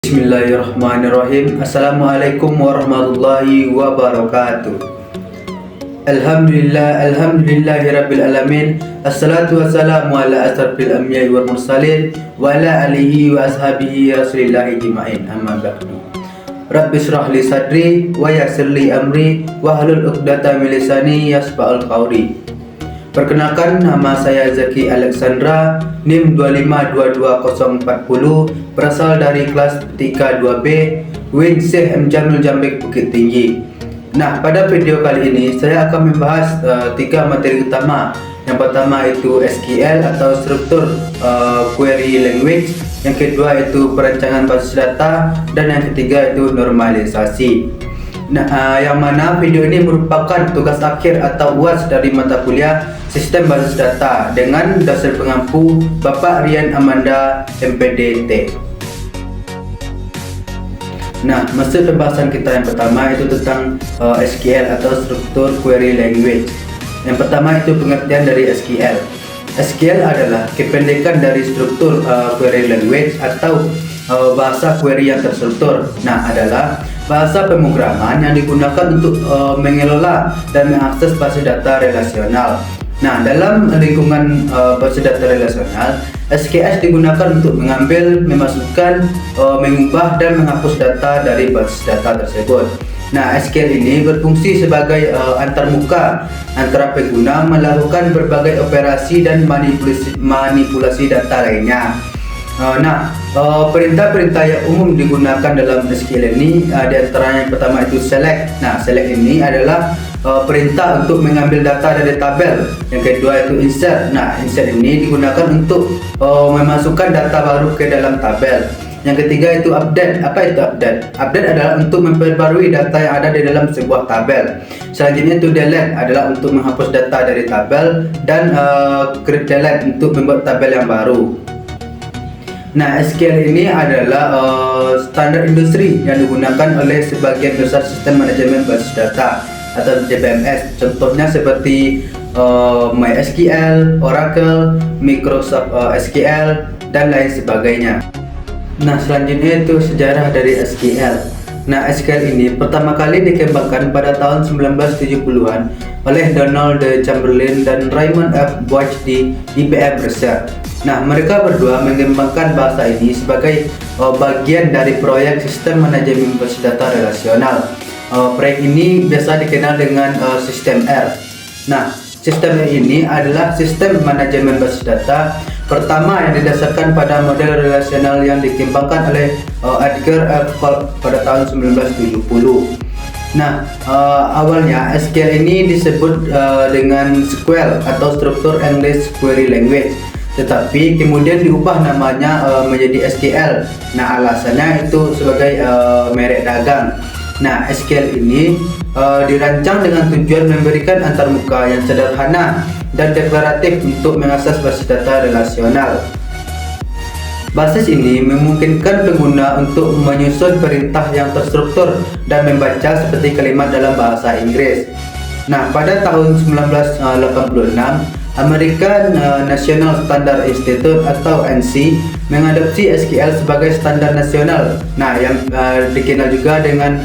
Bismillahirrahmanirrahim. Assalamualaikum warahmatullahi wabarakatuh. Alhamdulillahirabbil alamin. Assalatu wassalamu ala asrafil anbiya'i wal mursalin wa ala alihi wa ashabihi rasulillahi ajma'in. Amma ba'du. Rabbi shrah li sadri wa yassir li amri wa hlul 'uqdatam min lisani yafqahul qawli. Perkenalkan, nama saya Zaki Alexandra, NIM 2522040, berasal dari kelas 32B, Wing Syekh M. Jamil Jambek Bukit Tinggi. Nah, pada video kali ini saya akan membahas tiga materi utama. Yang pertama itu SQL atau struktur query language, yang kedua itu perancangan basis data, dan yang ketiga itu normalisasi. Nah, yang mana video ini merupakan tugas akhir atau UAS dari mata kuliah Sistem Basis Data dengan dosen pengampu Bapak Rian Amanda MPDT. Nah, maksud pembahasan kita yang pertama itu tentang SQL atau struktur query language. Yang pertama itu pengertian dari SQL. SQL adalah kependekan dari struktur query language atau bahasa query yang terstruktur. Nah, adalah bahasa pemrograman yang digunakan untuk mengelola dan mengakses basis data relasional. Nah, dalam lingkungan basis data relasional, SQL digunakan untuk mengambil, memasukkan, mengubah, dan menghapus data dari basis data tersebut. Nah, SQL ini berfungsi sebagai antarmuka antara pengguna melakukan berbagai operasi dan manipulasi data lainnya. Perintah-perintah yang umum digunakan dalam SQL ini di antara yang pertama itu select. Nah, select ini adalah perintah untuk mengambil data dari tabel. Yang kedua itu insert. Nah, insert ini digunakan untuk memasukkan data baru ke dalam tabel. Yang ketiga itu update. Apa itu update? Update adalah untuk memperbarui data yang ada di dalam sebuah tabel. Selanjutnya itu delete adalah untuk menghapus data dari tabel, dan create delete untuk membuat tabel yang baru. Nah, SQL ini adalah standar industri yang digunakan oleh sebagian besar sistem manajemen basis data atau DBMS. Contohnya seperti MySQL, Oracle, Microsoft SQL, dan lain sebagainya. Nah, selanjutnya itu sejarah dari SQL. Nah, SQL ini pertama kali dikembangkan pada tahun 1970-an oleh Donald D. Chamberlain dan Raymond F. Boyce di IBM Research. Nah, mereka berdua mengembangkan bahasa ini sebagai bagian dari proyek sistem manajemen basis data relasional. Proyek ini biasa dikenal dengan sistem R. Nah, sistem ini adalah sistem manajemen basis data pertama yang didasarkan pada model relasional yang dikembangkan oleh Edgar F. Kolb pada tahun 1970. Nah, awalnya SQL ini disebut dengan SQL atau struktur English Query Language, tetapi kemudian diubah namanya menjadi SQL. Nah, alasannya itu sebagai merek dagang. Nah, SQL ini dirancang dengan tujuan memberikan antarmuka yang sederhana dan deklaratif untuk mengakses basis data relasional. Basis ini memungkinkan pengguna untuk menyusun perintah yang terstruktur dan membaca seperti kalimat dalam bahasa Inggris. Nah, pada tahun 1986, American National Standard Institute atau NC mengadopsi SQL sebagai standar nasional. Nah, yang dikenal juga dengan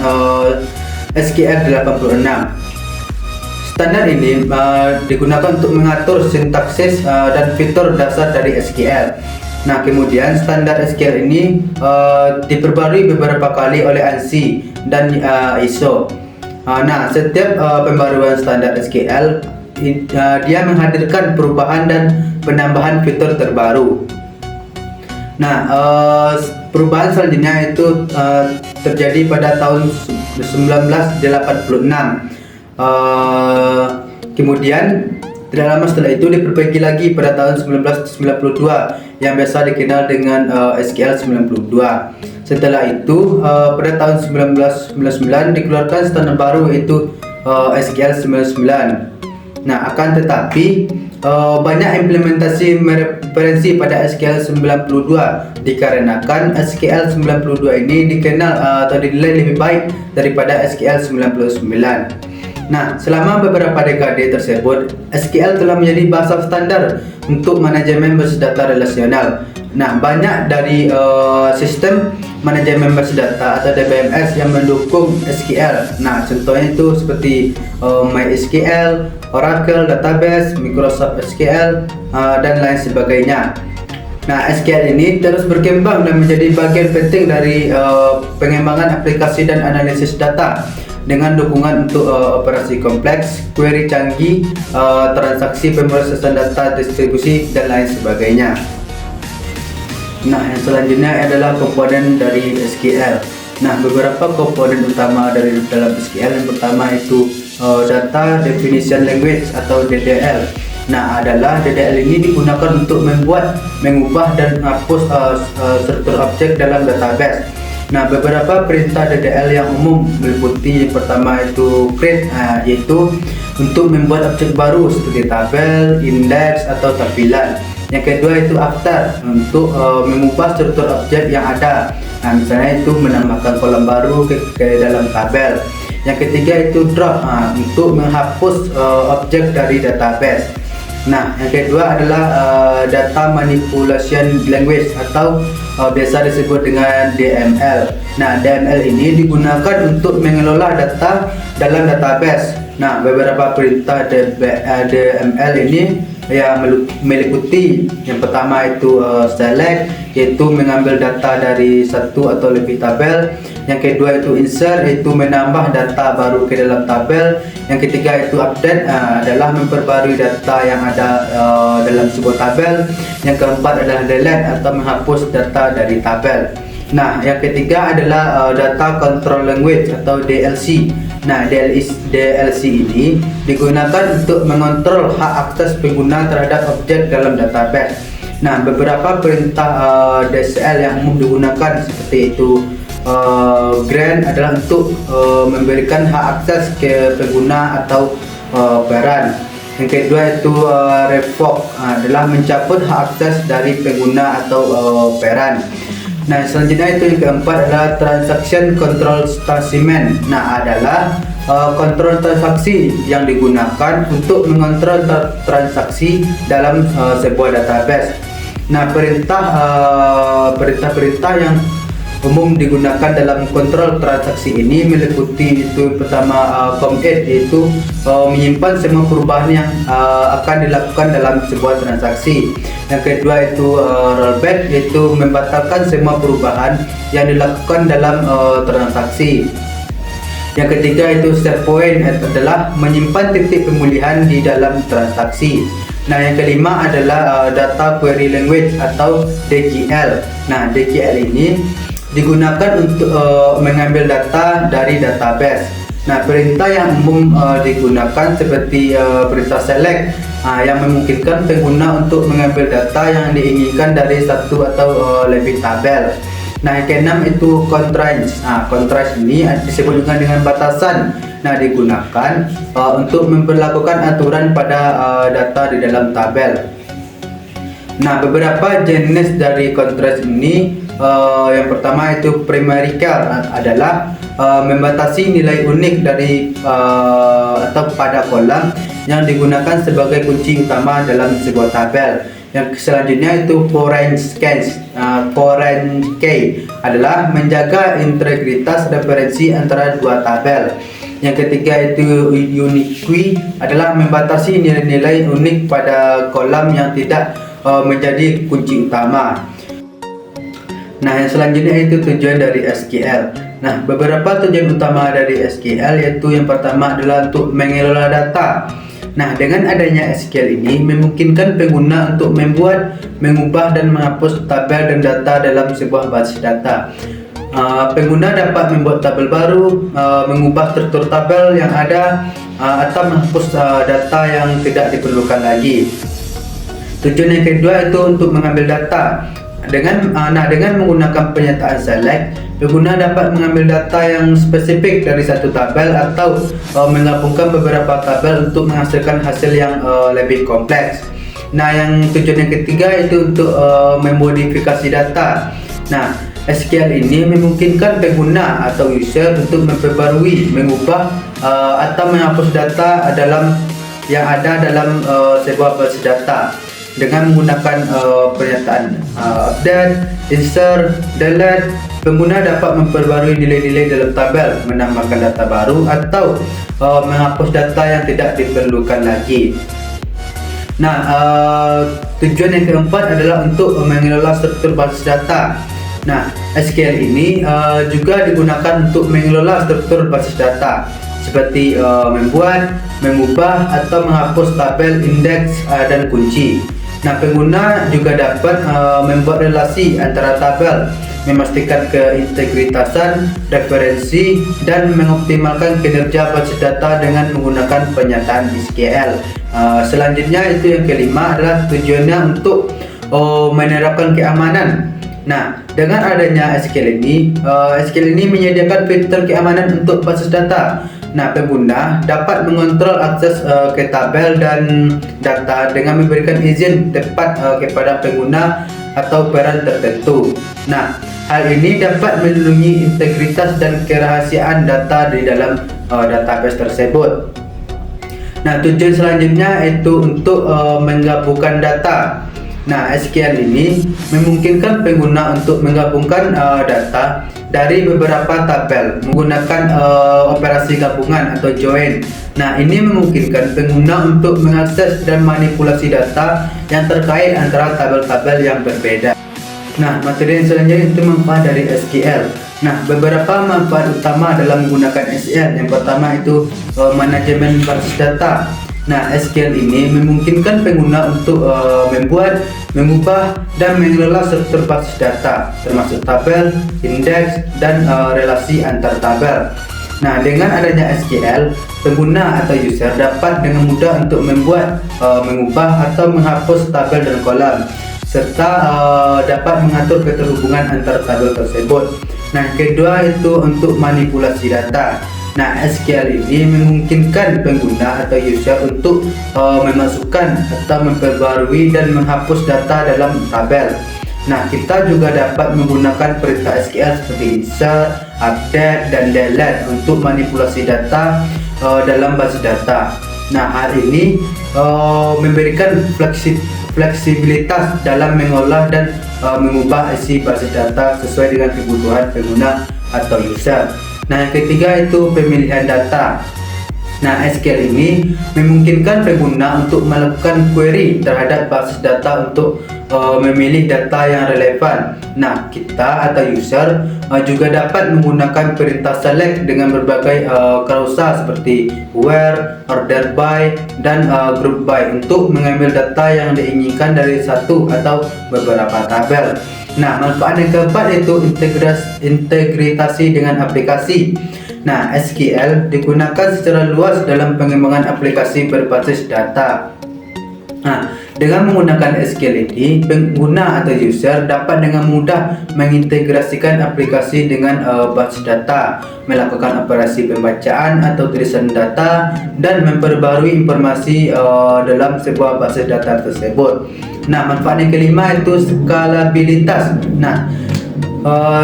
SQL 86. Standar ini digunakan untuk mengatur sintaksis dan fitur dasar dari SQL. Nah, kemudian standar SQL ini diperbarui beberapa kali oleh ANSI dan ISO. Nah, setiap pembaruan standar SQL dia menghadirkan perubahan dan penambahan fitur terbaru. Nah, perubahan selanjutnya itu terjadi pada tahun 1986. Kemudian tidak lama setelah itu diperbaiki lagi pada tahun 1992 yang biasa dikenal dengan SQL 92. Setelah itu pada tahun 1999 dikeluarkan standar baru yaitu SQL 99. Nah, akan tetapi banyak implementasi mereferensi pada SQL 92 dikarenakan SQL 92 ini dikenal atau dinilai lebih baik daripada SQL 99. Nah, selama beberapa dekade tersebut, SQL telah menjadi bahasa standar untuk manajemen basis data relasional. Nah, banyak dari sistem manajemen basis data atau DBMS yang mendukung SQL. Nah, contohnya itu seperti MySQL, Oracle Database, Microsoft SQL, dan lain sebagainya. Nah, SQL ini terus berkembang dan menjadi bagian penting dari pengembangan aplikasi dan analisis data dengan dukungan untuk operasi kompleks, query canggih, transaksi pemrosesan data, distribusi, dan lain sebagainya. Nah, yang selanjutnya adalah komponen dari SQL. Nah, beberapa komponen utama dari dalam SQL, yang pertama itu Data Definition Language atau DDL. Nah, DDL ini digunakan untuk membuat, mengubah, dan menghapus struktur objek dalam database. Nah, beberapa perintah DDL yang umum meliputi yang pertama itu create, yaitu untuk membuat objek baru seperti tabel, indeks, atau tampilan. Yang kedua itu after, untuk mengubah struktur objek yang ada. Nah, misalnya itu menambahkan kolom baru ke dalam tabel. Yang ketiga itu drop, untuk menghapus objek dari database. Nah, yang kedua adalah Data Manipulation Language atau biasa disebut dengan DML. Nah, DML ini digunakan untuk mengelola data dalam database. Nah, beberapa perintah DML ini yang meliputi yang pertama itu select, yaitu mengambil data dari satu atau lebih tabel. Yang kedua itu insert, yaitu menambah data baru ke dalam tabel. Yang ketiga itu update, adalah memperbarui data yang ada dalam sebuah tabel. Yang keempat adalah delete atau menghapus data dari tabel. Nah, yang ketiga adalah Data Control Language atau DLC. Nah, DLC ini digunakan untuk mengontrol hak akses pengguna terhadap objek dalam database. Nah, beberapa perintah DCL yang umum digunakan seperti itu grant adalah untuk memberikan hak akses ke pengguna atau parent. Yang kedua itu revoke, adalah mencabut hak akses dari pengguna atau parent. Nah, selanjutnya itu yang keempat adalah transaction control statement. Nah, adalah kontrol transaksi yang digunakan untuk mengontrol transaksi dalam sebuah database. Nah, perintah-perintah yang umum digunakan dalam kontrol transaksi ini meliputi itu pertama commit, yaitu menyimpan semua perubahan yang akan dilakukan dalam sebuah transaksi. Yang kedua itu rollback, yaitu membatalkan semua perubahan yang dilakukan dalam transaksi. Yang ketiga itu set point, adalah menyimpan titik pemulihan di dalam transaksi. Nah, yang kelima adalah Data Query Language atau DQL. Nah, DQL ini digunakan untuk mengambil data dari database. Nah, perintah yang umum digunakan seperti perintah select, yang memungkinkan pengguna untuk mengambil data yang diinginkan dari satu atau lebih tabel. Nah, yang keenam itu constraints. Constraints ini disebut juga dengan batasan. Nah, digunakan untuk memperlakukan aturan pada data di dalam tabel. Nah, beberapa jenis dari constraints ini, yang pertama itu primary char, adalah membatasi nilai unik dari atau pada kolom yang digunakan sebagai kunci utama dalam sebuah tabel. Yang selanjutnya itu foreign key, adalah menjaga integritas referensi antara dua tabel. Yang ketiga itu unique key, adalah membatasi nilai-nilai unik pada kolom yang tidak menjadi kunci utama. Nah, yang selanjutnya itu tujuan dari SQL. Nah, beberapa tujuan utama dari SQL yaitu yang pertama adalah untuk mengelola data. Nah, dengan adanya SQL ini memungkinkan pengguna untuk membuat, mengubah, dan menghapus tabel dan data dalam sebuah basis data. Pengguna dapat membuat tabel baru, mengubah struktur tabel yang ada, atau menghapus data yang tidak diperlukan lagi. Tujuan yang kedua itu untuk mengambil data. Dengan menggunakan pernyataan select, pengguna dapat mengambil data yang spesifik dari satu tabel atau menggabungkan beberapa tabel untuk menghasilkan hasil yang lebih kompleks. Nah, yang tujuan yang ketiga itu untuk memodifikasi data. Nah, SQL ini memungkinkan pengguna atau user untuk memperbarui, mengubah, atau menghapus data yang ada dalam sebuah basis data dengan menggunakan pernyataan update, insert, delete. Pengguna dapat memperbarui nilai-nilai dalam tabel, menambahkan data baru, atau menghapus data yang tidak diperlukan lagi. Nah, tujuan yang keempat adalah untuk mengelola struktur basis data. Nah, SQL ini juga digunakan untuk mengelola struktur basis data seperti membuat, mengubah, atau menghapus tabel, indeks, dan kunci. Nah, pengguna juga dapat membuat relasi antara tabel, memastikan keintegritasan, referensi, dan mengoptimalkan kinerja basis data dengan menggunakan pernyataan SQL. Selanjutnya itu yang kelima adalah tujuannya untuk menerapkan keamanan. Nah, dengan adanya SQL ini menyediakan fitur keamanan untuk basis data. Nah, pengguna dapat mengontrol akses ke tabel dan data dengan memberikan izin tepat kepada pengguna atau peran tertentu. Nah, hal ini dapat melindungi integritas dan kerahasiaan data di dalam database tersebut. Nah, tujuan selanjutnya itu untuk menggabungkan data. Nah, SQL ini memungkinkan pengguna untuk menggabungkan data dari beberapa tabel menggunakan operasi gabungan atau join. Nah, ini memungkinkan pengguna untuk mengakses dan manipulasi data yang terkait antara tabel-tabel yang berbeda. Nah, materi yang selanjutnya itu manfaat dari SQL. Nah, beberapa manfaat utama dalam menggunakan SQL. Yang pertama itu manajemen basis data. Nah, SQL ini memungkinkan pengguna untuk membuat, mengubah, dan mengelola struktur basis data, termasuk tabel, indeks, dan relasi antar tabel. Nah, dengan adanya SQL, pengguna atau user dapat dengan mudah untuk membuat, mengubah, atau menghapus tabel dan kolom, serta dapat mengatur keterhubungan antar tabel tersebut. Nah, kedua itu untuk manipulasi data. Nah, SQL ini memungkinkan pengguna atau user untuk memasukkan atau memperbarui dan menghapus data dalam tabel. Nah, kita juga dapat menggunakan perintah SQL seperti insert, update, dan delete untuk manipulasi data dalam basis data. Nah, hal ini memberikan fleksibilitas dalam mengolah dan mengubah isi basis data sesuai dengan kebutuhan pengguna atau user. Nah, yang ketiga itu pemilihan data. Nah, SQL ini memungkinkan pengguna untuk melakukan query terhadap basis data untuk memilih data yang relevan. Nah, kita atau user juga dapat menggunakan perintah select dengan berbagai klausa seperti where, order by, dan group by untuk mengambil data yang diinginkan dari satu atau beberapa tabel. Nah, manfaat yang keempat itu integritasi dengan aplikasi. Nah, SQL digunakan secara luas dalam pengembangan aplikasi berbasis data. Nah, dengan menggunakan SQL ini, pengguna atau user dapat dengan mudah mengintegrasikan aplikasi dengan basis data, melakukan operasi pembacaan atau tulisan data, dan memperbarui informasi dalam sebuah basis data tersebut. Nah, manfaat yang kelima itu skalabilitas. Nah,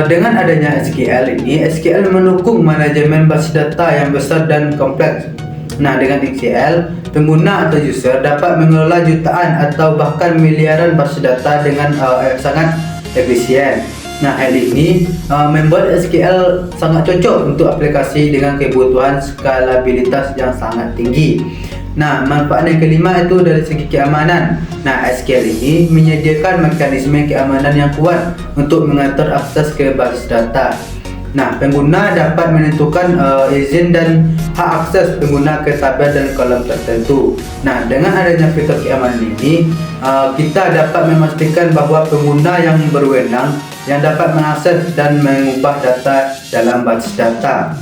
dengan adanya SQL ini, SQL mendukung manajemen basis data yang besar dan kompleks. Nah, dengan SQL, pengguna atau user dapat mengelola jutaan atau bahkan miliaran basis data dengan sangat efisien. Nah, hal ini membuat SQL sangat cocok untuk aplikasi dengan kebutuhan skalabilitas yang sangat tinggi. Nah, manfaat yang kelima itu dari segi keamanan. Nah, SQL ini menyediakan mekanisme keamanan yang kuat untuk mengatur akses ke basis data. Nah, pengguna dapat menentukan izin dan hak akses pengguna ke tabel dan kolom tertentu. Nah, dengan adanya fitur keamanan ini, kita dapat memastikan bahwa pengguna yang berwenang yang dapat mengakses dan mengubah data dalam basis data.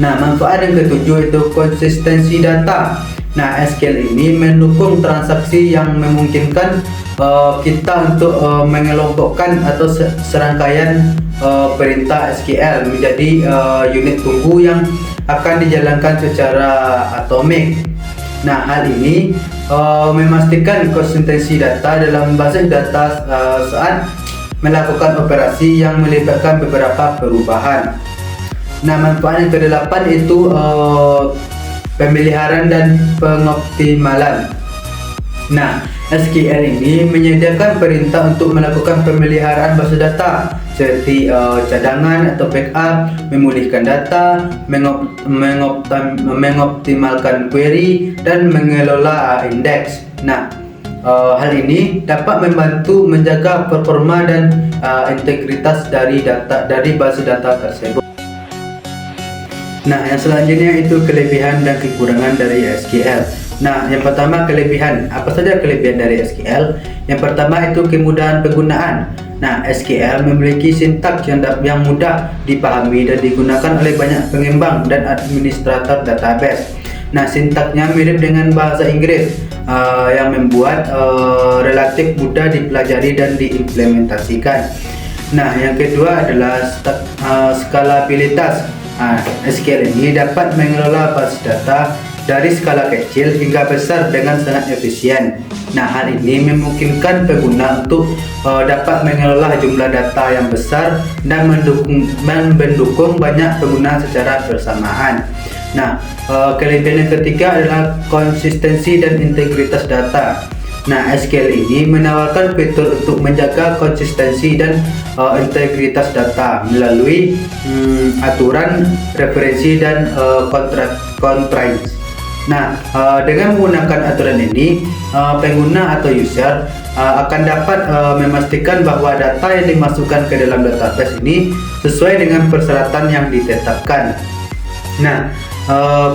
Nah, manfaat yang ketujuh itu konsistensi data. Nah, SQL ini mendukung transaksi yang memungkinkan kita untuk mengelompokkan atau serangkaian perintah SQL menjadi unit tunggu yang akan dijalankan secara atomik. Nah, hal ini memastikan konsistensi data dalam basis data saat melakukan operasi yang melibatkan beberapa perubahan. Nah, manfaat yang kedelapan itu pemeliharaan dan pengoptimalan. Nah, SQL ini menyediakan perintah untuk melakukan pemeliharaan base data seperti cadangan atau backup, memulihkan data, mengoptimalkan query, dan mengelola indeks. Nah, hal ini dapat membantu menjaga performa dan integritas dari base data tersebut. Nah, yang selanjutnya itu kelebihan dan kekurangan dari SQL. Nah, yang pertama kelebihan. Apa saja kelebihan dari SQL? Yang pertama itu kemudahan penggunaan. Nah, SQL memiliki sintaks yang mudah dipahami dan digunakan oleh banyak pengembang dan administrator database. Nah, sintaksnya mirip dengan bahasa Inggris yang membuat relatif mudah dipelajari dan diimplementasikan. Nah, yang kedua adalah skalabilitas. SQL ini dapat mengelola base data dari skala kecil hingga besar dengan sangat efisien. Nah, hal ini memungkinkan pengguna untuk dapat mengelola jumlah data yang besar dan mendukung banyak pengguna secara bersamaan. Nah, kelebihan yang ketiga adalah konsistensi dan integritas data. Nah, SQL ini menawarkan fitur untuk menjaga konsistensi dan integritas data melalui aturan, referensi, dan constraints. Nah, dengan menggunakan aturan ini, pengguna atau user akan dapat memastikan bahwa data yang dimasukkan ke dalam database ini sesuai dengan persyaratan yang ditetapkan. Nah,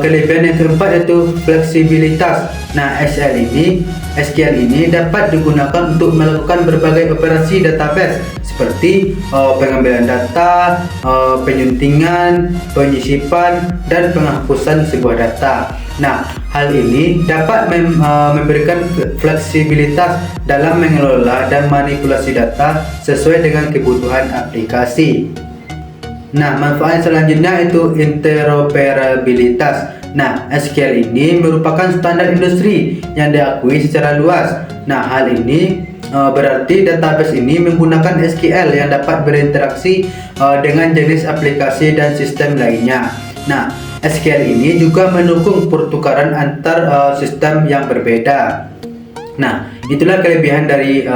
kelebihan yang keempat yaitu fleksibilitas. Nah, SQL ini dapat digunakan untuk melakukan berbagai operasi database seperti pengambilan data, penyuntingan, penyisipan, dan penghapusan sebuah data. Nah, hal ini dapat memberikan fleksibilitas dalam mengelola dan manipulasi data sesuai dengan kebutuhan aplikasi. Nah, manfaat selanjutnya itu interoperabilitas. Nah, SQL ini merupakan standar industri yang diakui secara luas. Nah, hal ini berarti database ini menggunakan SQL yang dapat berinteraksi dengan jenis aplikasi dan sistem lainnya. Nah, SQL ini juga mendukung pertukaran antar sistem yang berbeda. Nah, itulah kelebihan dari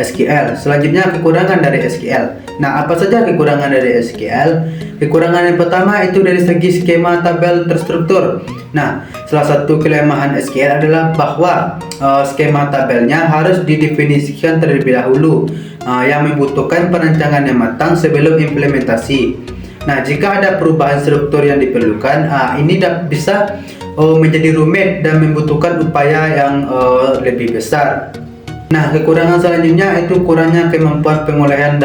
SQL. Selanjutnya kekurangan dari SQL. Nah, apa saja kekurangan dari SQL? Kekurangan yang pertama itu dari segi skema tabel terstruktur. Nah, salah satu kelemahan SQL adalah bahwa skema tabelnya harus didefinisikan terlebih dahulu, yang membutuhkan perencanaan yang matang sebelum implementasi. Nah, jika ada perubahan struktur yang diperlukan, ini bisa menjadi rumit dan membutuhkan upaya yang lebih besar. Nah, kekurangan selanjutnya itu kurangnya kemampuan pengolahan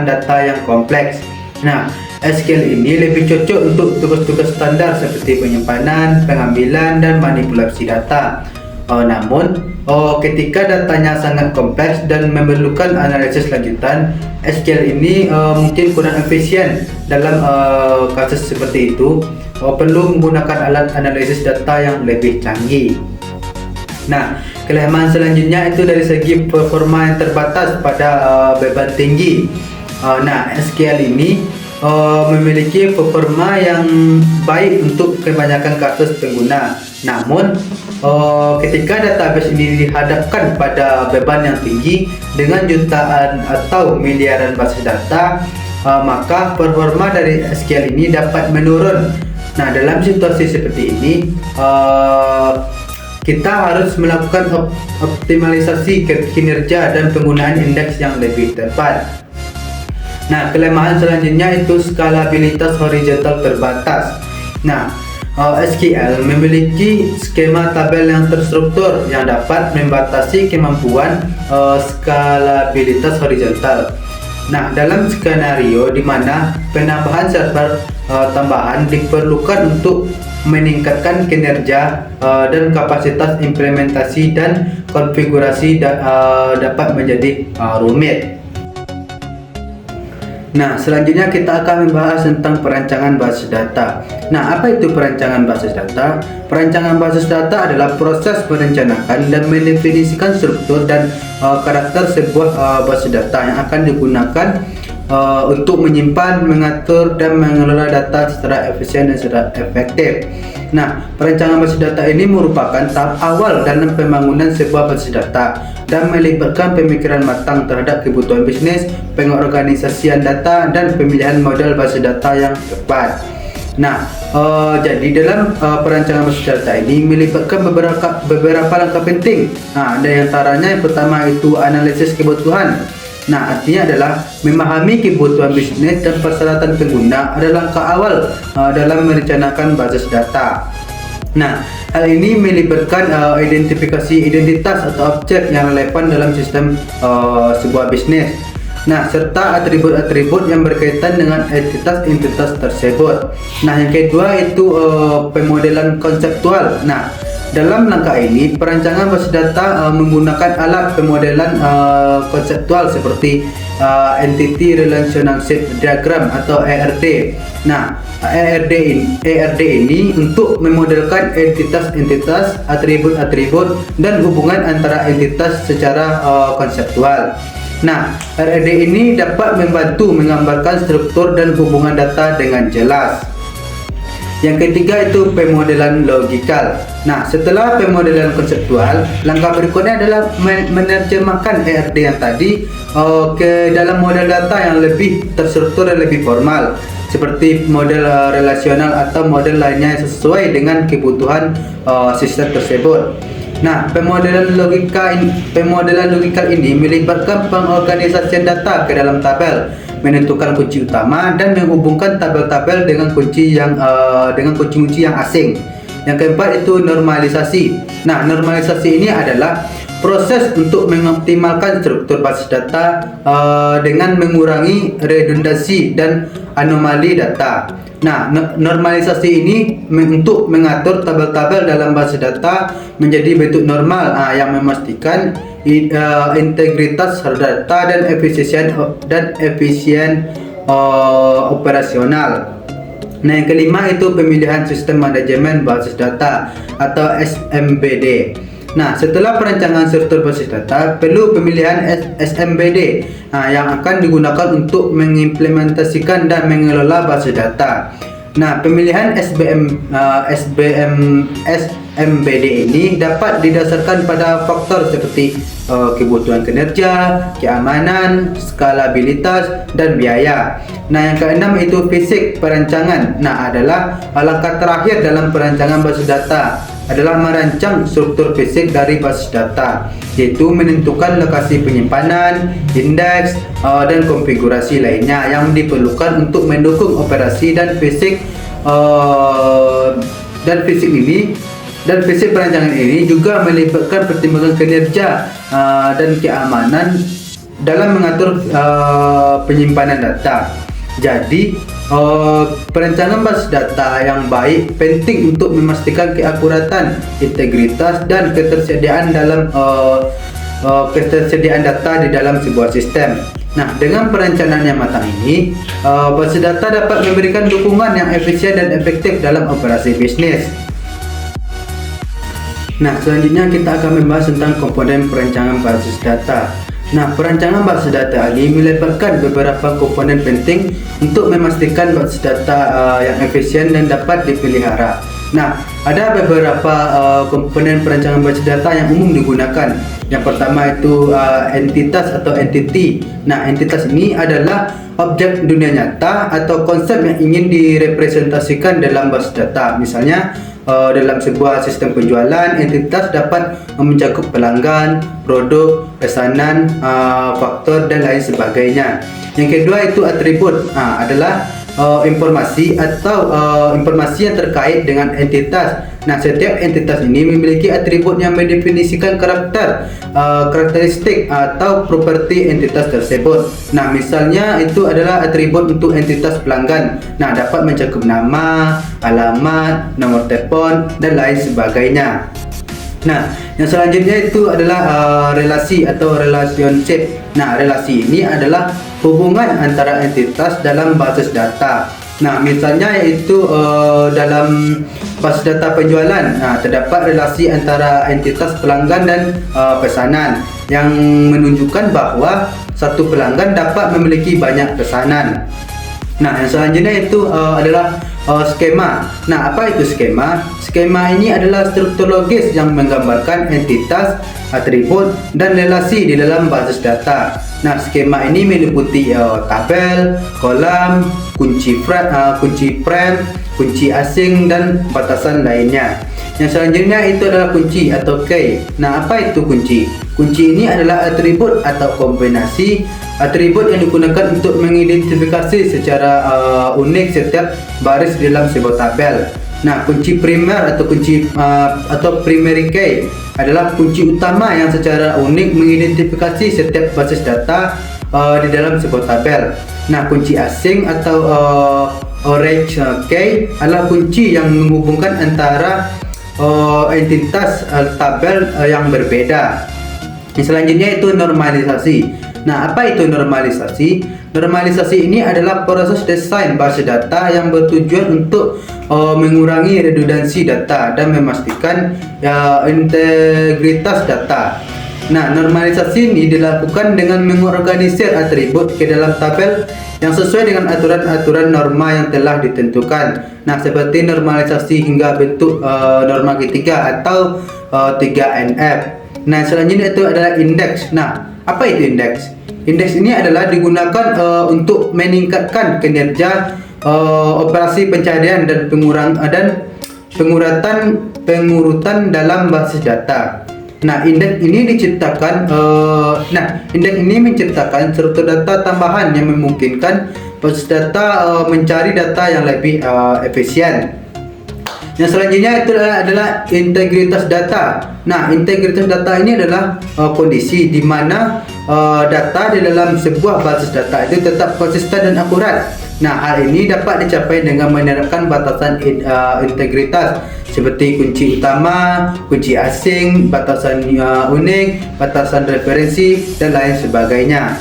data yang kompleks. Nah, SQL ini lebih cocok untuk tugas-tugas standar seperti penyimpanan, pengambilan, dan manipulasi data. Namun, ketika datanya sangat kompleks dan memerlukan analisis lanjutan, SQL ini mungkin kurang efisien dalam kasus seperti itu. Perlu menggunakan alat analisis data yang lebih canggih. Nah, kelemahan selanjutnya itu dari segi performa yang terbatas pada beban tinggi. Nah, SQL ini memiliki performa yang baik untuk kebanyakan kasus pengguna. Namun, ketika database ini dihadapkan pada beban yang tinggi dengan jutaan atau miliaran basis data, maka performa dari SQL ini dapat menurun. Nah, dalam situasi seperti ini, kita harus melakukan optimalisasi kinerja dan penggunaan indeks yang lebih tepat. Nah, kelemahan selanjutnya itu skalabilitas horizontal terbatas. Nah, SQL memiliki skema tabel yang terstruktur yang dapat membatasi kemampuan skalabilitas horizontal. Nah, dalam skenario di mana penambahan server tambahan diperlukan untuk meningkatkan kinerja dan kapasitas implementasi dan konfigurasi dapat menjadi rumit. Nah, selanjutnya kita akan membahas tentang perancangan basis data. Nah, apa itu perancangan basis data? Perancangan basis data adalah proses merencanakan dan mendefinisikan struktur dan karakter sebuah basis data yang akan digunakan untuk menyimpan, mengatur dan mengelola data secara efisien dan secara efektif. Nah, perancangan basis data ini merupakan tahap awal dalam pembangunan sebuah basis data dan melibatkan pemikiran matang terhadap kebutuhan bisnis, pengorganisasian data dan pemilihan model basis data yang tepat. Nah, jadi dalam perancangan basis data ini melibatkan beberapa langkah penting. Nah, ada yang antaranya yang pertama itu analisis kebutuhan. Nah, artinya adalah memahami kebutuhan bisnis dan persyaratan pengguna adalah langkah awal dalam merencanakan basis data. Nah, hal ini melibatkan identifikasi identitas atau objek yang relevan dalam sistem sebuah bisnis. Nah, serta atribut-atribut yang berkaitan dengan entitas-entitas tersebut. Nah, yang kedua itu pemodelan konseptual. Nah, dalam langkah ini perancangan basis data menggunakan alat pemodelan konseptual seperti Entity Relationship Diagram atau ERD. Nah, ERD ini untuk memodelkan entitas-entitas, atribut-atribut dan hubungan antara entitas secara konseptual. Nah, ERD ini dapat membantu menggambarkan struktur dan hubungan data dengan jelas. Yang ketiga itu pemodelan logikal. Nah, setelah pemodelan konseptual, langkah berikutnya adalah menerjemahkan ERD yang tadi ke dalam model data yang lebih terstruktur dan lebih formal, seperti model relasional atau model lainnya yang sesuai dengan kebutuhan sistem tersebut. Nah, pemodelan logikal ini melibatkan pengorganisasian data ke dalam tabel, menentukan kunci utama dan menghubungkan tabel-tabel dengan kunci yang asing. Yang keempat itu normalisasi. Nah, normalisasi ini adalah proses untuk mengoptimalkan struktur basis data dengan mengurangi redundansi dan anomali data. Nah, normalisasi ini untuk mengatur tabel-tabel dalam basis data menjadi bentuk normal yang memastikan integritas data dan efisien operasional. Nah, yang kelima itu pemilihan sistem manajemen basis data atau SMBD. Nah, setelah perancangan struktur basis data, perlu pemilihan SMBD yang akan digunakan untuk mengimplementasikan dan mengelola basis data. Nah, pemilihan SMBD ini dapat didasarkan pada faktor seperti kebutuhan kinerja, keamanan, skalabilitas, dan biaya. Nah, yang keenam itu fisik perancangan. Nah, adalah langkah terakhir dalam perancangan basis data adalah merancang struktur fisik dari basis data, yaitu menentukan lokasi penyimpanan, indeks, dan konfigurasi lainnya yang diperlukan untuk mendukung operasi dan fisik perancangan ini juga melibatkan pertimbangan kinerja dan keamanan dalam mengatur penyimpanan data. Jadi, perancangan basis data yang baik penting untuk memastikan keakuratan, integritas, dan ketersediaan data di dalam sebuah sistem. Nah, dengan perencanaan yang matang ini, basis data dapat memberikan dukungan yang efisien dan efektif dalam operasi bisnis. Nah, selanjutnya kita akan membahas tentang komponen perancangan basis data. Nah, perancangan basis data ini melibatkan beberapa komponen penting untuk memastikan basis data yang efisien dan dapat dipelihara. Nah, ada beberapa komponen perancangan basis data yang umum digunakan. Yang pertama itu entitas atau entity. Nah, entitas ini adalah objek dunia nyata atau konsep yang ingin direpresentasikan dalam basis data. Misalnya, dalam sebuah sistem penjualan, entitas dapat mencakup pelanggan, produk, pesanan, faktor, dan lain sebagainya. Yang kedua itu atribut, adalah informasi atau informasi yang terkait dengan entitas. Nah, setiap entitas ini memiliki atribut yang mendefinisikan karakteristik atau properti entitas tersebut. Nah, misalnya itu adalah atribut untuk entitas pelanggan. Nah, dapat mencakup nama, alamat, nomor telepon, dan lain sebagainya. Nah, yang selanjutnya itu adalah relasi atau relationship. Nah, relasi ini adalah hubungan antara entitas dalam basis data. Nah, misalnya yaitu dalam basis data penjualan, terdapat relasi antara entitas pelanggan dan pesanan yang menunjukkan bahwa satu pelanggan dapat memiliki banyak pesanan. Nah, yang selanjutnya itu adalah skema. Nah, apa itu skema? Skema ini adalah struktur logis yang menggambarkan entitas, atribut, dan relasi di dalam basis data. Nah, skema ini meliputi tabel, kolam, kunci frame, kunci asing, dan batasan lainnya. Yang selanjutnya itu adalah kunci atau key. Nah, apa itu kunci? Kunci ini adalah atribut atau kombinasi atribut yang digunakan untuk mengidentifikasi secara unik setiap baris di dalam sebuah tabel. Nah, kunci primer atau primary key adalah kunci utama yang secara unik mengidentifikasi setiap basis data di dalam sebuah tabel. Nah, kunci asing atau orange key adalah kunci yang menghubungkan antara entitas tabel yang berbeda. Yang selanjutnya itu normalisasi. Nah, apa itu normalisasi? Normalisasi ini adalah proses desain basis data yang bertujuan untuk mengurangi redundansi data dan memastikan integritas data. Nah, normalisasi ini dilakukan dengan mengorganisir atribut ke dalam tabel yang sesuai dengan aturan-aturan norma yang telah ditentukan. Nah, seperti normalisasi hingga bentuk norma ketiga atau 3NF. Nah, selanjutnya itu adalah indeks. Nah, apa itu indeks? Indeks ini adalah digunakan untuk meningkatkan kinerja operasi pencarian dan pengurutan dalam basis data. Nah, indeks ini menciptakan struktur data tambahan yang memungkinkan basis data mencari data yang lebih efisien. Yang selanjutnya itu adalah integritas data. Nah, integritas data ini adalah kondisi di mana data di dalam sebuah basis data itu tetap konsisten dan akurat. Nah, hal ini dapat dicapai dengan menerapkan batasan integritas seperti kunci utama, kunci asing, batasan unik, batasan referensi, dan lain sebagainya.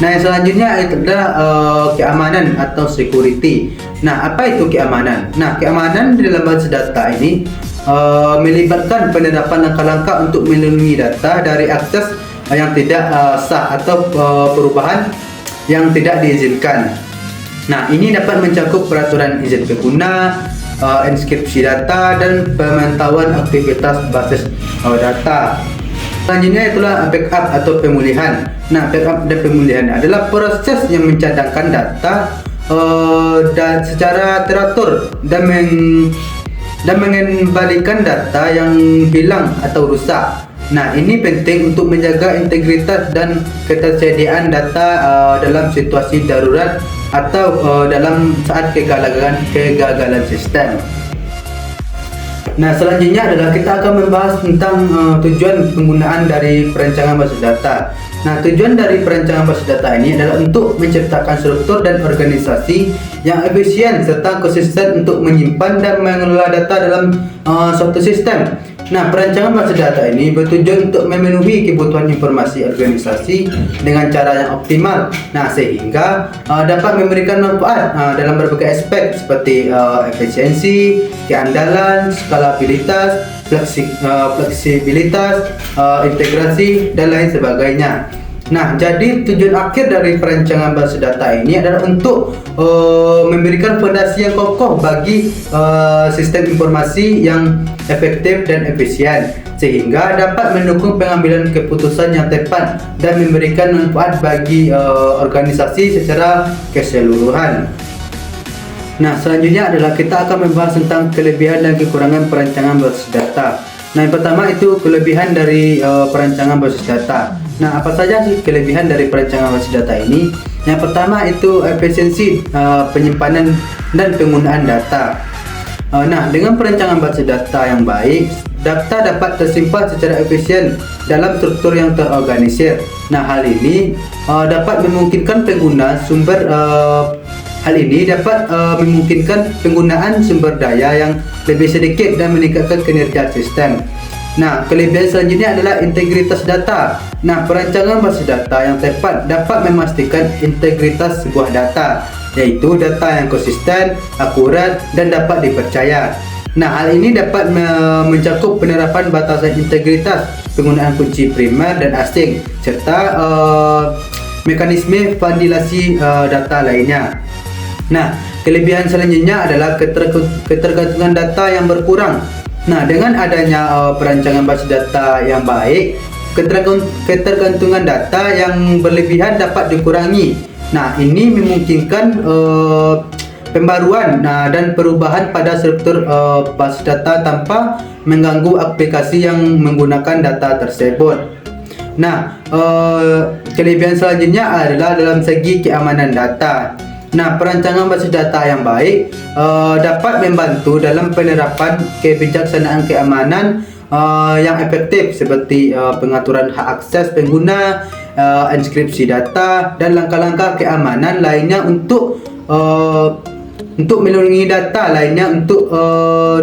Nah, yang selanjutnya adalah keamanan atau security. Nah, apa itu keamanan? Nah, keamanan di dalam basis data ini melibatkan penerapan langkah-langkah untuk melindungi data dari akses yang tidak sah atau perubahan yang tidak diizinkan. Nah, ini dapat mencakup peraturan izin pengguna, inskripsi data, dan pemantauan aktivitas basis data. Selanjutnya itulah backup atau pemulihan. Nah, backup dan pemulihan adalah proses yang mencadangkan data dan secara teratur dan mengembalikan data yang hilang atau rusak. Nah, ini penting untuk menjaga integritas dan ketersediaan data dalam situasi darurat atau dalam saat kegagalan sistem. Nah, selanjutnya adalah kita akan membahas tentang tujuan penggunaan dari perancangan basis data. Nah, tujuan dari perancangan basis data ini adalah untuk menciptakan struktur dan organisasi yang efisien serta konsisten untuk menyimpan dan mengelola data dalam suatu sistem. Nah, perancangan basis data ini bertujuan untuk memenuhi kebutuhan informasi organisasi dengan cara yang optimal. Nah, sehingga dapat memberikan manfaat dalam berbagai aspek seperti efisiensi, keandalan, skalabilitas, fleksibilitas, integrasi, dan lain sebagainya. Nah, jadi tujuan akhir dari perancangan basis data ini adalah untuk memberikan fondasi yang kokoh bagi sistem informasi yang efektif dan efisien, sehingga dapat mendukung pengambilan keputusan yang tepat dan memberikan manfaat bagi organisasi secara keseluruhan. Nah, selanjutnya adalah kita akan membahas tentang kelebihan dan kekurangan perancangan basis data. Nah, yang pertama itu kelebihan dari perancangan basis data. Nah, apa saja sih kelebihan dari perancangan basis data ini? Yang pertama itu efisiensi penyimpanan dan penggunaan data. Nah, dengan perancangan basis data yang baik, data dapat tersimpan secara efisien dalam struktur yang terorganisir. Nah, hal ini dapat memungkinkan penggunaan sumber daya yang lebih sedikit dan meningkatkan kinerja sistem. Nah, kelebihan selanjutnya adalah integritas data. Nah, perancangan basis data yang tepat dapat memastikan integritas sebuah data, yaitu data yang konsisten, akurat, dan dapat dipercaya. Nah, hal ini dapat mencakup penerapan batasan integritas, penggunaan kunci primer dan asing, serta mekanisme validasi data lainnya. Nah, kelebihan selanjutnya adalah ketergantungan data yang berkurang. Nah, dengan adanya perancangan basis data yang baik, ketergantungan data yang berlebihan dapat dikurangi. Nah, ini memungkinkan pembaruan dan perubahan pada struktur basis data tanpa mengganggu aplikasi yang menggunakan data tersebut. Nah, kelebihan selanjutnya adalah dalam segi keamanan data. Nah, perancangan basis data yang baik dapat membantu dalam penerapan kebijaksanaan keamanan yang efektif, seperti pengaturan hak akses pengguna, enkripsi data, dan langkah-langkah keamanan lainnya untuk melindungi data lainnya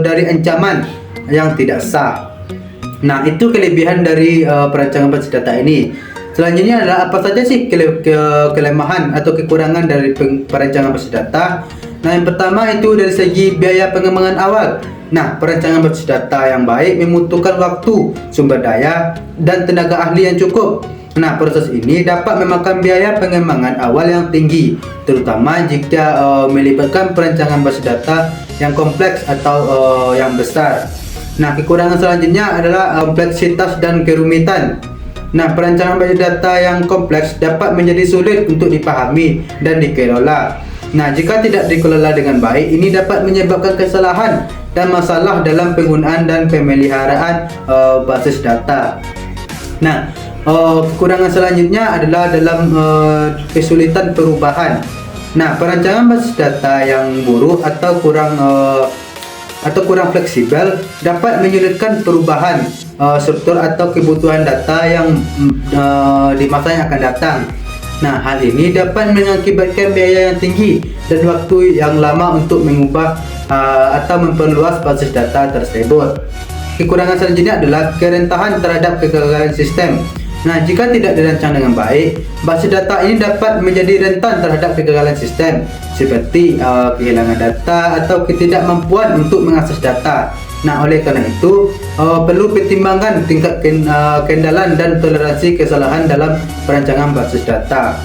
dari ancaman yang tidak sah. Nah, itu kelebihan dari perancangan basis data ini. Selanjutnya adalah apa saja sih kelemahan atau kekurangan dari perancangan basis data. Nah, yang pertama itu dari segi biaya pengembangan awal. Nah, perancangan basis data yang baik membutuhkan waktu, sumber daya, dan tenaga ahli yang cukup. Nah, proses ini dapat memakan biaya pengembangan awal yang tinggi, terutama jika melibatkan perancangan basis data yang kompleks atau yang besar. Nah, kekurangan selanjutnya adalah kompleksitas dan kerumitan. Nah, perancangan basis data yang kompleks dapat menjadi sulit untuk dipahami dan dikelola. Nah, jika tidak dikelola dengan baik, ini dapat menyebabkan kesalahan dan masalah dalam penggunaan dan pemeliharaan basis data. Nah, kekurangan selanjutnya adalah dalam kesulitan perubahan. Nah, perancangan basis data yang buruk atau kurang fleksibel dapat menyulitkan perubahan struktur atau kebutuhan data yang di masa yang akan datang. Nah, hal ini dapat mengakibatkan biaya yang tinggi dan waktu yang lama untuk mengubah atau memperluas basis data tersebut. Kekurangan selanjutnya adalah kerentahan terhadap kegagalan sistem. Nah, jika tidak dirancang dengan baik, basis data ini dapat menjadi rentan terhadap kegagalan sistem, seperti kehilangan data atau ketidakmampuan untuk mengakses data. Nah, oleh karena itu perlu pertimbangan tingkat keandalan dan toleransi kesalahan dalam perancangan basis data.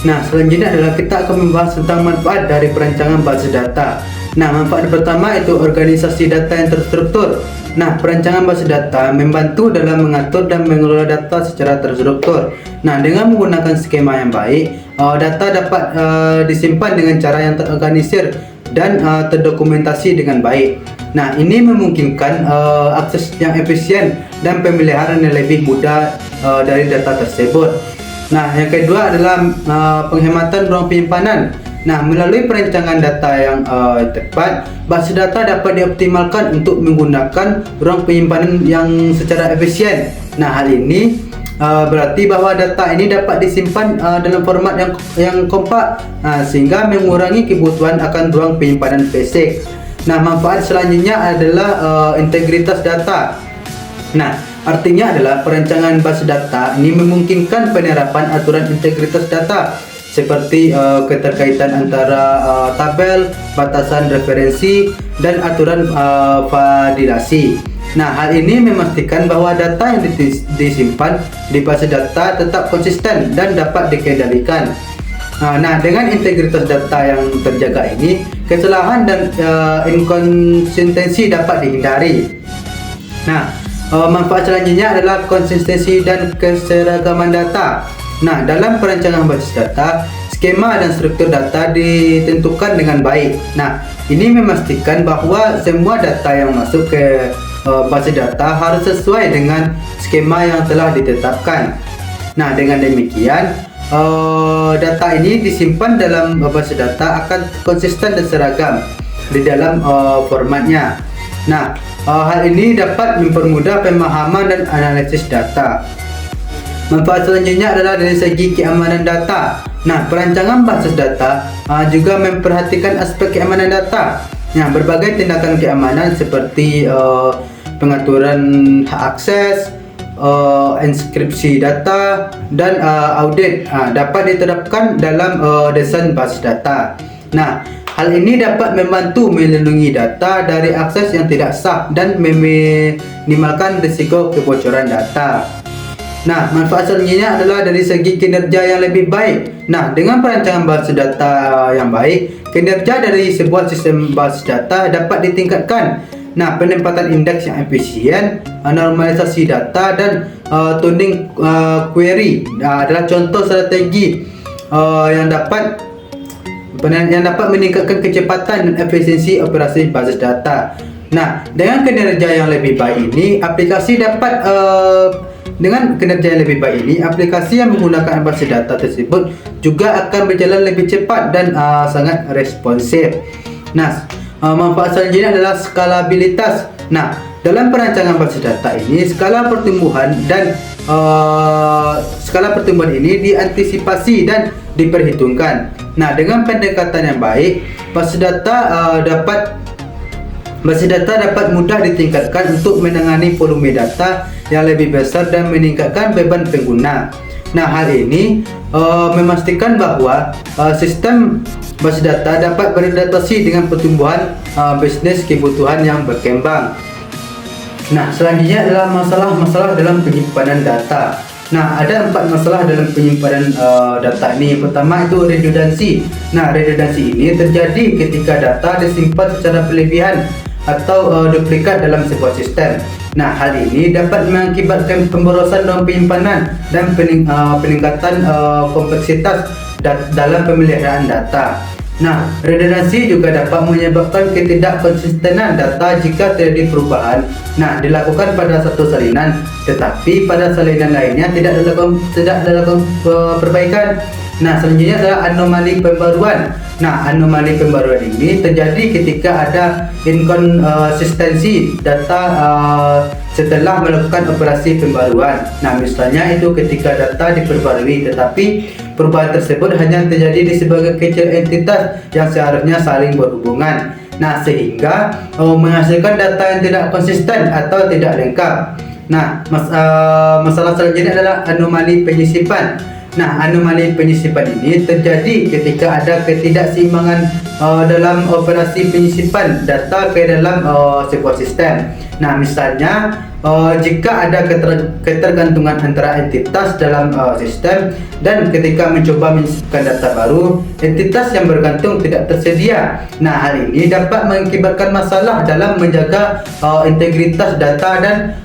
Nah, selanjutnya adalah kita akan membahas tentang manfaat dari perancangan basis data. Nah, manfaat pertama itu organisasi data yang terstruktur. Nah, perancangan basis data membantu dalam mengatur dan mengelola data secara terstruktur. Nah, dengan menggunakan skema yang baik, data dapat disimpan dengan cara yang terorganisir dan terdokumentasi dengan baik. Nah, ini memungkinkan akses yang efisien dan pemeliharaan yang lebih mudah dari data tersebut. Nah, yang kedua adalah penghematan ruang penyimpanan. Nah, melalui perancangan data yang tepat, basis data dapat dioptimalkan untuk menggunakan ruang penyimpanan yang secara efisien. Nah, hal ini berarti bahwa data ini dapat disimpan dalam format yang kompak, sehingga mengurangi kebutuhan akan ruang penyimpanan fisik. Nah, manfaat selanjutnya adalah integritas data. Nah, artinya adalah perancangan basis data ini memungkinkan penerapan aturan integritas data seperti keterkaitan antara tabel, batasan referensi, dan aturan validasi. Nah, hal ini memastikan bahwa data yang disimpan di basis data tetap konsisten dan dapat dikendalikan. Nah, dengan integritas data yang terjaga ini, kesalahan dan inkonsistensi dapat dihindari. Nah, manfaat selanjutnya adalah konsistensi dan keseragaman data. Nah, dalam perancangan basis data, skema dan struktur data ditentukan dengan baik. Nah, ini memastikan bahwa semua data yang masuk ke basis data harus sesuai dengan skema yang telah ditetapkan. Nah, dengan demikian, data ini disimpan dalam basis data akan konsisten dan seragam di dalam formatnya. Nah, hal ini dapat mempermudah pemahaman dan analisis data. Manfaat selanjutnya adalah dari segi keamanan data. Nah, perancangan basis data juga memperhatikan aspek keamanan data. Nah, berbagai tindakan keamanan seperti pengaturan hak akses, inskripsi data, dan audit dapat diterapkan dalam desain basis data. Nah, hal ini dapat membantu melindungi data dari akses yang tidak sah dan meminimalkan risiko kebocoran data. Nah, manfaat selanjutnya adalah dari segi kinerja yang lebih baik. Nah, dengan perancangan basis data yang baik, kinerja dari sebuah sistem basis data dapat ditingkatkan. Nah, penempatan indeks yang efisien, normalisasi data, dan tuning query adalah contoh strategi yang dapat meningkatkan kecepatan dan efisiensi operasi basis data. Nah, dengan kinerja yang lebih baik ini, aplikasi yang menggunakan basis data tersebut juga akan berjalan lebih cepat dan sangat responsif. Nah, manfaat selanjutnya adalah skalabilitas. Nah, dalam perancangan basis data ini, skala pertumbuhan ini diantisipasi dan diperhitungkan. Nah, dengan pendekatan yang baik, basis data dapat mudah ditingkatkan untuk menangani volume data yang lebih besar dan meningkatkan beban pengguna. Nah, hal ini memastikan bahwa sistem basis data dapat beradaptasi dengan pertumbuhan bisnis kebutuhan yang berkembang. Nah, selanjutnya adalah masalah-masalah dalam penyimpanan data. Nah, ada 4 masalah dalam penyimpanan data ini. Yang pertama itu redundansi. Nah, redundansi ini terjadi ketika data disimpan secara berlebihan atau duplikat dalam sebuah sistem. Nah, hal ini dapat mengakibatkan pemborosan dalam penyimpanan dan peningkatan kompleksitas dalam pemeliharaan data. Nah, redundansi juga dapat menyebabkan ketidakkonsistenan data jika terjadi perubahan. Nah, dilakukan pada satu salinan, tetapi pada salinan lainnya tidak dilakukan perbaikan. Nah, selanjutnya adalah anomali pembaruan. Nah, anomali pembaruan ini terjadi ketika ada inkonsistensi data setelah melakukan operasi pembaruan. Nah, misalnya itu ketika data diperbarui tetapi perubahan tersebut hanya terjadi di sebagai kecil entitas yang seharusnya saling berhubungan. Nah, sehingga menghasilkan data yang tidak konsisten atau tidak lengkap. Nah, masalah selanjutnya adalah anomali penyisipan. Nah, anomali penyisipan ini terjadi ketika ada ketidakseimbangan dalam operasi penyisipan data ke dalam sebuah sistem. Nah, misalnya jika ada ketergantungan antara entitas dalam sistem dan ketika mencoba menyisipkan data baru, entitas yang bergantung tidak tersedia. Nah, hal ini dapat mengakibatkan masalah dalam menjaga integritas data dan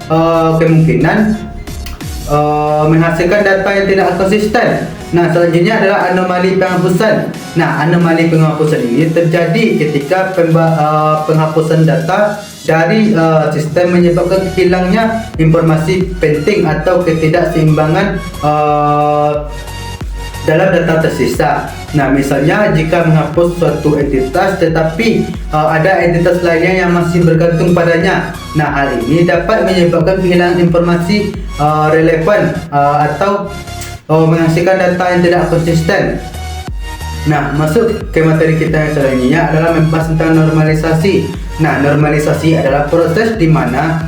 kemungkinan menghasilkan data yang tidak konsisten. Nah, selanjutnya adalah anomali penghapusan. Nah, anomali penghapusan ini terjadi ketika penghapusan data dari sistem menyebabkan hilangnya informasi penting atau ketidakseimbangan dalam data tersisa. Nah, misalnya jika menghapus suatu entitas tetapi ada entitas lainnya yang masih bergantung padanya. Nah, hal ini dapat menyebabkan kehilangan informasi relevan atau menghasilkan data yang tidak konsisten. Nah, masuk ke materi kita yang selanjutnya adalah membahas tentang normalisasi. Nah, normalisasi adalah proses di mana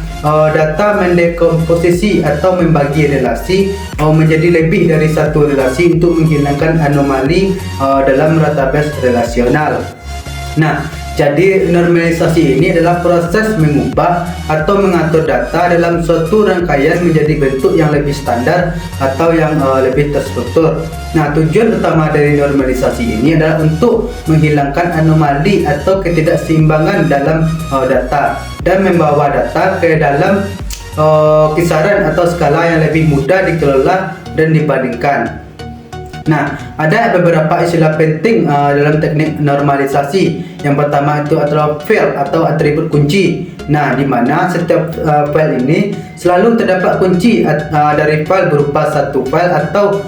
data mendekomposisi atau membagi relasi menjadi lebih dari satu relasi untuk menghilangkan anomali dalam database relasional. Nah, jadi normalisasi ini adalah proses mengubah atau mengatur data dalam suatu rangkaian menjadi bentuk yang lebih standar atau yang lebih terstruktur. Nah, tujuan utama dari normalisasi ini adalah untuk menghilangkan anomali atau ketidakseimbangan dalam data dan membawa data ke dalam kisaran atau skala yang lebih mudah dikelola dan dibandingkan. Nah, ada beberapa istilah penting dalam teknik normalisasi. Yang pertama itu adalah file atau atribut kunci. Nah, di mana setiap file ini selalu terdapat kunci dari file berupa satu file atau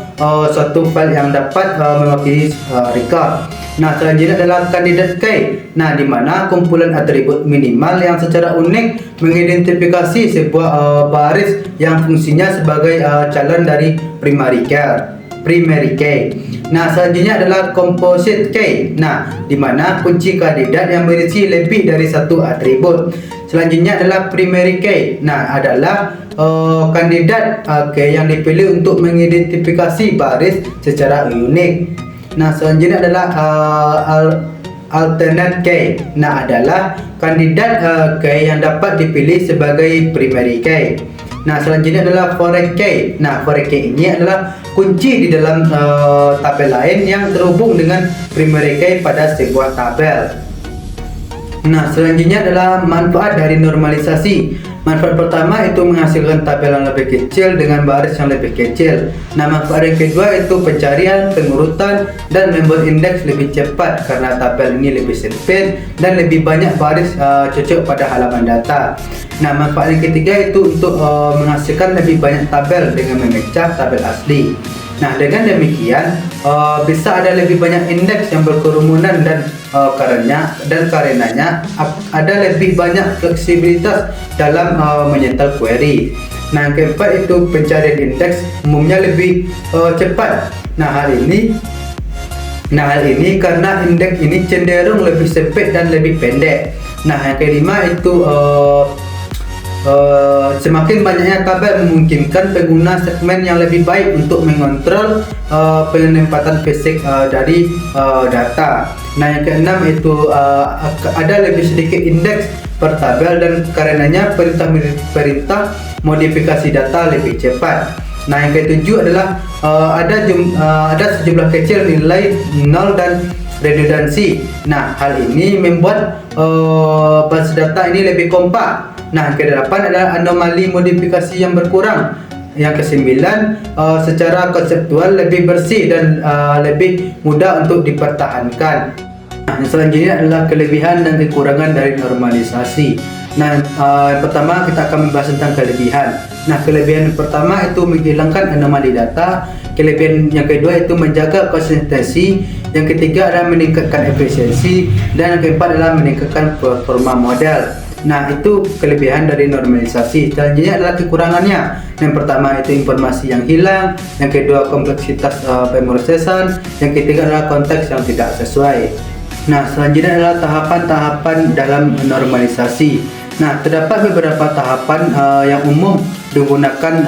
suatu file yang dapat mewakili record. Nah, selanjutnya adalah candidate key. Nah, di mana kumpulan atribut minimal yang secara unik mengidentifikasi sebuah baris yang fungsinya sebagai calon dari primary key. primary key. Nah, selanjutnya adalah composite key. Nah, di mana kunci kandidat yang berisi lebih dari satu atribut. Selanjutnya adalah primary key. Nah, adalah kandidat key yang dipilih untuk mengidentifikasi baris secara unik. Nah, selanjutnya adalah alternate key. Nah, adalah kandidat key yang dapat dipilih sebagai primary key. Nah, selanjutnya adalah foreign key. Nah, foreign key ini adalah kunci di dalam tabel lain yang terhubung dengan primary key pada sebuah tabel. Nah, selanjutnya adalah manfaat dari normalisasi. Manfaat pertama itu menghasilkan tabel yang lebih kecil dengan baris yang lebih kecil. Nah, manfaat yang kedua itu pencarian, pengurutan, dan membuat indeks lebih cepat karena tabel ini lebih sempit dan lebih banyak baris cocok pada halaman data. Nah, manfaat yang ketiga itu untuk menghasilkan lebih banyak tabel dengan memecah tabel asli. Nah, dengan demikian bisa ada lebih banyak indeks yang berkerumunan dan karenanya ada lebih banyak fleksibilitas dalam menyetel query. Nah, yang keempat itu pencarian indeks umumnya lebih cepat. Nah, hal ini karena indeks ini cenderung lebih sempit dan lebih pendek. Nah, yang kelima itu semakin banyaknya tabel memungkinkan pengguna segmen yang lebih baik untuk mengontrol penempatan fisik dari data. Nah, yang keenam itu ada lebih sedikit indeks per tabel dan karenanya perintah modifikasi data lebih cepat. Nah, yang ketujuh adalah ada sejumlah kecil nilai nol dan redundansi. Nah, hal ini membuat basis data ini lebih kompak. Nah, kedelapan adalah anomali modifikasi yang berkurang. Yang kesembilan, secara konseptual lebih bersih dan lebih mudah untuk dipertahankan. Nah, yang selanjutnya adalah kelebihan dan kekurangan dari normalisasi. Nah, yang pertama kita akan membahas tentang kelebihan. Nah, kelebihan yang pertama itu menghilangkan anomali data. Kelebihan yang kedua itu menjaga konsistensi. Yang ketiga adalah meningkatkan efisiensi. Dan yang keempat adalah meningkatkan performa model. Nah, itu kelebihan dari normalisasi. Selanjutnya adalah kekurangannya. Yang pertama itu informasi yang hilang. Yang kedua kompleksitas pemrosesan. Yang ketiga adalah konteks yang tidak sesuai. Nah, selanjutnya adalah tahapan-tahapan dalam normalisasi. Nah, terdapat beberapa tahapan yang umum digunakan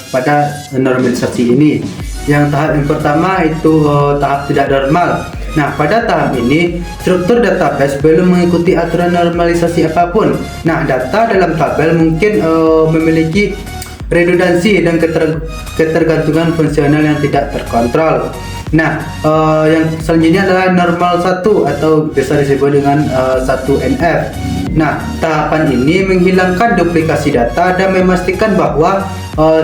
pada normalisasi ini. Yang tahap yang pertama itu tahap tidak normal. Nah, pada tahap ini struktur database belum mengikuti aturan normalisasi apapun. Nah, data dalam tabel mungkin memiliki redundansi dan ketergantungan fungsional yang tidak terkontrol. Nah, yang selanjutnya adalah normal 1 atau biasa disebut dengan 1NF. Nah, tahapan ini menghilangkan duplikasi data dan memastikan bahwa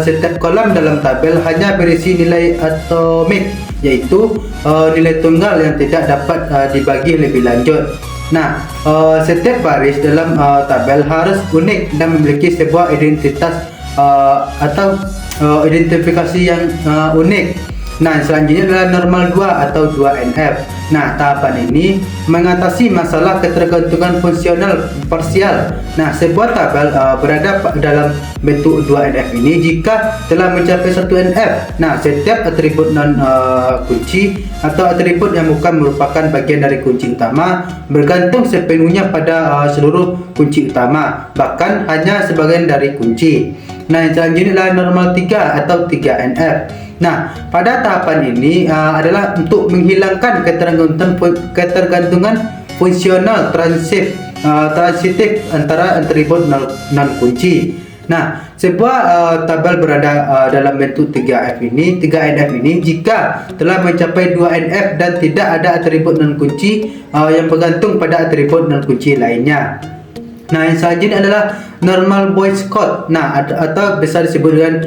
setiap kolom dalam tabel hanya berisi nilai atomik, yaitu nilai tunggal yang tidak dapat dibagi lebih lanjut. Nah, setiap baris dalam tabel harus unik dan memiliki sebuah identitas atau identifikasi yang unik. Nah, selanjutnya adalah normal 2 atau 2NF. Nah, tahapan ini mengatasi masalah ketergantungan fungsional parsial. Nah, sebuah tabel berada dalam bentuk 2NF ini jika telah mencapai 1NF. Nah, setiap atribut non kunci atau atribut yang bukan merupakan bagian dari kunci utama bergantung sepenuhnya pada seluruh kunci utama, bahkan hanya sebagian dari kunci. Nah, yang selanjutnya adalah normal 3 atau 3NF. Nah, pada tahapan ini adalah untuk menghilangkan ketergantungan fungsional transitif antara atribut non kunci. Nah, sebuah tabel berada dalam bentuk 3NF ini jika telah mencapai 2NF dan tidak ada atribut non kunci yang bergantung pada atribut non kunci lainnya. Nah, yang selanjutnya adalah normal Boyce code. Nah, atau bisa disebut dengan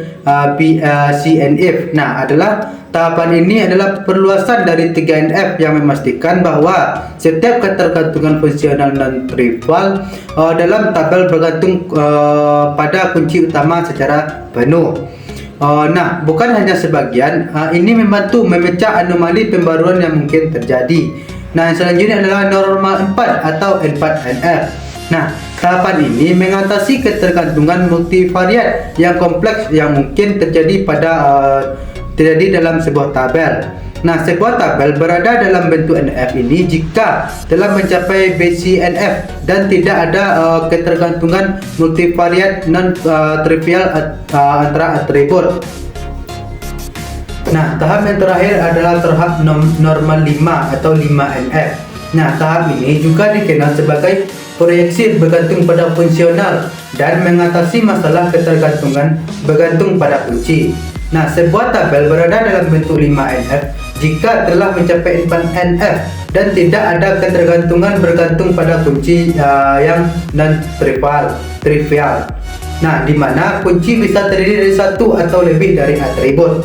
CNF. Nah, adalah tahapan ini adalah perluasan dari 3NF yang memastikan bahwa setiap ketergantungan fungsional non-trivial dalam tabel bergantung pada kunci utama secara penuh. Nah, bukan hanya sebagian, ini membantu memecah anomali pembaruan yang mungkin terjadi. Nah, yang selanjutnya adalah normal 4 atau 4NF. Nah, tahapan ini mengatasi ketergantungan multivariat yang kompleks yang mungkin terjadi pada terjadi dalam sebuah tabel. Nah, sebuah tabel berada dalam bentuk NF ini jika telah mencapai BCNF dan tidak ada ketergantungan multivariat non-trivial antara atribut. Nah, tahap yang terakhir adalah tahap normal 5 atau 5NF. Nah, tahap ini juga dikenal sebagai proyeksi bergantung pada fungsional dan mengatasi masalah ketergantungan bergantung pada kunci. Nah, sebuah tabel berada dalam bentuk 5NF jika telah mencapai NF dan tidak ada ketergantungan bergantung pada kunci yang non-trivial. Nah, di mana kunci bisa terdiri dari satu atau lebih dari atribut.